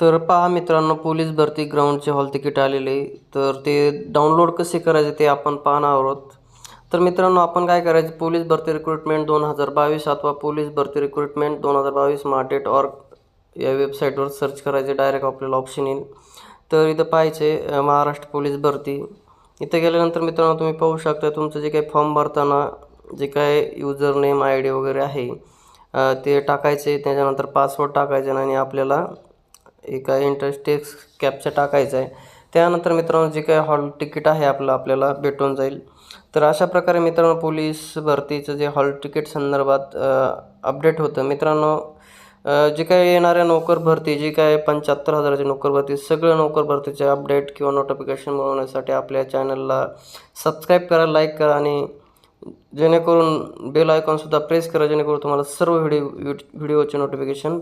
तर पहा मित्रांनो, पोलीस भरती ग्राउंडचे हॉल तिकीट आलेले आहे. तर ते डाउनलोड कसे करायचे ते आपण पाहणार आहोत. तर मित्रांनो, आपण काय करायचं, पोलीस भरती रिक्रुटमेंट 2022 अथवा पोलीस भरती रिक्रुटमेंट 2022 martet.org या वेबसाईटवर सर्च करायचे. डायरेक्ट आपल्याला ऑप्शन येईल. तर इथं पाहायचे महाराष्ट्र पोलीस भरती. इथं गेल्यानंतर मित्रांनो तुम्ही पाहू शकता, तुमचं जे काही फॉर्म भरताना जे काय युजर नेम आय डी वगैरे आहे ते टाकायचे. त्याच्यानंतर पासवर्ड टाकायचे आणि आपल्याला एका टेक्स्ट कॅप्चा टाकायचा आहे. त्यानंतर मित्रांनो जे काही हॉल तिकीट आहे आपल्याला भेटून जाईल. तर अशा प्रकारे मित्रांनो पोलीस भरतीचं जे हॉल तिकीट संदर्भात अपडेट होतं. मित्रांनो जे काही येणाऱ्या नोकर भरती, जी काय 75,000ची नोकर भरती, सगळं नोकर भरतीचे अपडेट किंवा नोटिफिकेशन मिळवण्यासाठी आपल्या चॅनलला सबस्क्राईब करा, लाईक करा आणि जेणेकरून बेल आयकॉनसुद्धा प्रेस करा, जेणेकरून तुम्हाला सर्व व्हिडिओचे नोटिफिकेशन